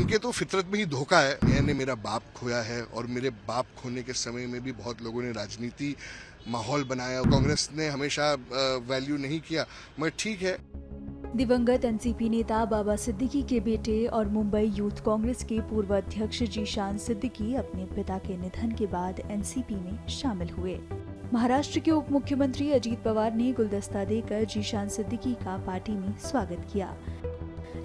उनके तो फितरत में ही धोखा है। मैंने मेरा बाप खोया है और मेरे बाप खोने के समय में भी बहुत लोगों ने राजनीति माहौल बनाया। कांग्रेस ने हमेशा वैल्यू नहीं किया, मगर ठीक है। दिवंगत एनसीपी नेता बाबा सिद्दीकी के बेटे और मुंबई यूथ कांग्रेस के पूर्व अध्यक्ष जीशान सिद्दीकी अपने पिता के निधन के बाद एनसीपी में शामिल हुए। महाराष्ट्र के उप मुख्यमंत्री अजीत पवार ने गुलदस्ता देकर जीशान सिद्दीकी का पार्टी में स्वागत किया।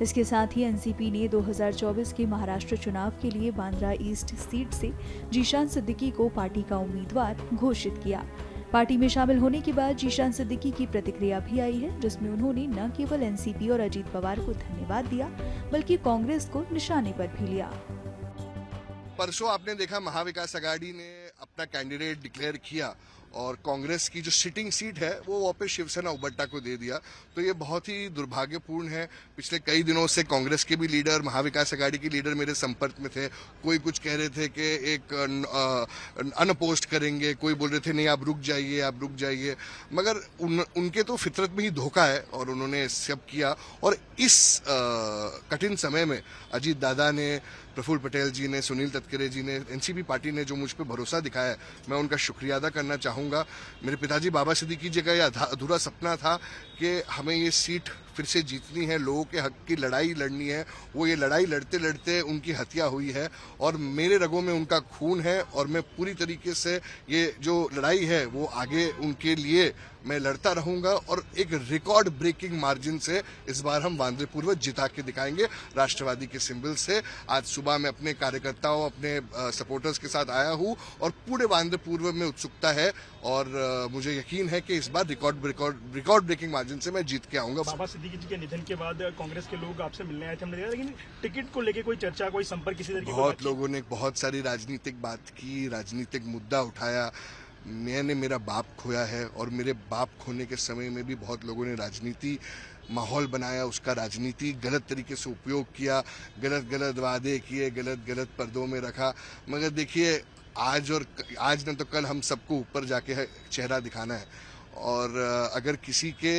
इसके साथ ही एनसीपी ने 2024 के महाराष्ट्र चुनाव के लिए बांद्रा ईस्ट सीट से जीशान सिद्दीकी को पार्टी का उम्मीदवार घोषित किया। पार्टी में शामिल होने के बाद जीशान सिद्दीकी की प्रतिक्रिया भी आई है, जिसमें उन्होंने न केवल एनसीपी और अजीत पवार को धन्यवाद दिया, बल्कि कांग्रेस को निशाने पर भी लिया। परसों आपने देखा महाविकास आघाड़ी ने अपना कैंडिडेट डिक्लेयर किया और कांग्रेस की जो सिटिंग सीट है वो वापस शिवसेना उबट्टा को दे दिया। तो ये बहुत ही दुर्भाग्यपूर्ण है। पिछले कई दिनों से कांग्रेस के भी लीडर, महाविकास आघाड़ी के लीडर मेरे संपर्क में थे। कोई कुछ कह रहे थे कि एक अनअपोज्ड करेंगे, कोई बोल रहे थे नहीं आप रुक जाइए, मगर उनके तो फितरत में ही धोखा है और उन्होंने सब किया। और इस कठिन समय में अजीत दादा ने, प्रफुल्ल पटेल जी ने, सुनील तटकरे जी ने, एनसीपी पार्टी ने जो मुझ पर भरोसा दिखाया है, मैं उनका शुक्रिया अदा करना चाहूँगा। मेरे पिताजी बाबा सिद्दीकी जी का यह अधूरा सपना था कि हमें ये सीट फिर से जीतनी है, लोगों के हक की लड़ाई लड़नी है। वो ये लड़ाई लड़ते लड़ते उनकी हत्या हुई है और मेरे रगों में उनका खून है और मैं पूरी तरीके से ये जो लड़ाई है वो आगे उनके लिए मैं लड़ता रहूंगा और एक रिकॉर्ड ब्रेकिंग मार्जिन से इस बार हम वांद्रे पूर्व जिता के दिखाएंगे राष्ट्रवादी के सिंबल से। आज सुबह मैं अपने कार्यकर्ताओं, अपने सपोर्टर्स के साथ आया हूं और पूरे वांद्रे पूर्व में उत्सुकता है और मुझे यकीन है कि इस बार रिकॉर्ड ब्रेकिंग मार्जिन से मैं जीत के आऊंगा। बाबा सिद्दीकी जी के निधन के बाद कांग्रेस के लोग आपसे मिलने आए थे, हमने देखा, लेकिन टिकट को लेकर कोई चर्चा, कोई संपर्क किसी तरीके? बहुत लोगों ने बहुत सारी राजनीतिक बात की, राजनीतिक मुद्दा उठाया। मैंने मेरा बाप खोया है और मेरे बाप खोने के समय में भी बहुत लोगों ने राजनीति माहौल बनाया, उसका राजनीति गलत तरीके से उपयोग किया, गलत वादे किए, गलत पर्दों में रखा। मगर देखिए, आज न तो कल हम सबको ऊपर जाके चेहरा दिखाना है और अगर किसी के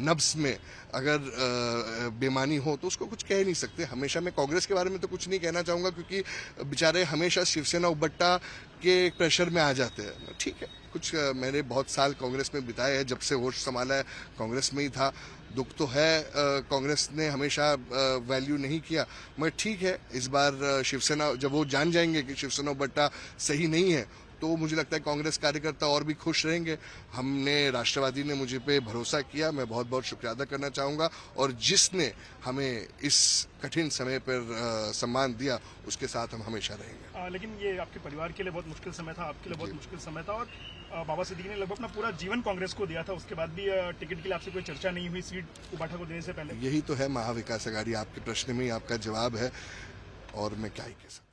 नब्स में अगर बेमानी हो तो उसको कुछ कह नहीं सकते। हमेशा मैं कांग्रेस के बारे में तो कुछ नहीं कहना चाहूँगा क्योंकि बेचारे हमेशा शिवसेना उबट्टा के प्रेशर में आ जाते हैं। ठीक है, कुछ मैंने बहुत साल कांग्रेस में बिताए हैं, जब से होश संभाला है कांग्रेस में ही था। दुख तो है, कांग्रेस ने हमेशा वैल्यू नहीं किया, मगर ठीक है, इस बार शिवसेना, जब वो जान जाएंगे कि शिवसेना उबट्टा सही नहीं है तो मुझे लगता है कांग्रेस कार्यकर्ता और भी खुश रहेंगे। हमने, राष्ट्रवादी ने मुझे पे भरोसा किया, मैं बहुत बहुत शुक्रिया अदा करना चाहूँगा और जिसने हमें इस कठिन समय पर सम्मान दिया उसके साथ हम हमेशा रहेंगे। लेकिन ये आपके परिवार के लिए बहुत मुश्किल समय था, आपके लिए बहुत मुश्किल समय था और बाबा सिद्दीकी ने लगभग अपना पूरा जीवन कांग्रेस को दिया था। उसके बाद भी टिकट के लिए आपसे कोई चर्चा नहीं हुई सीट उबाठा को देने से पहले? यही तो है महाविकास आघाड़ी। आपके प्रश्न में ही आपका जवाब है और मैं क्या ही कह सकता हूं।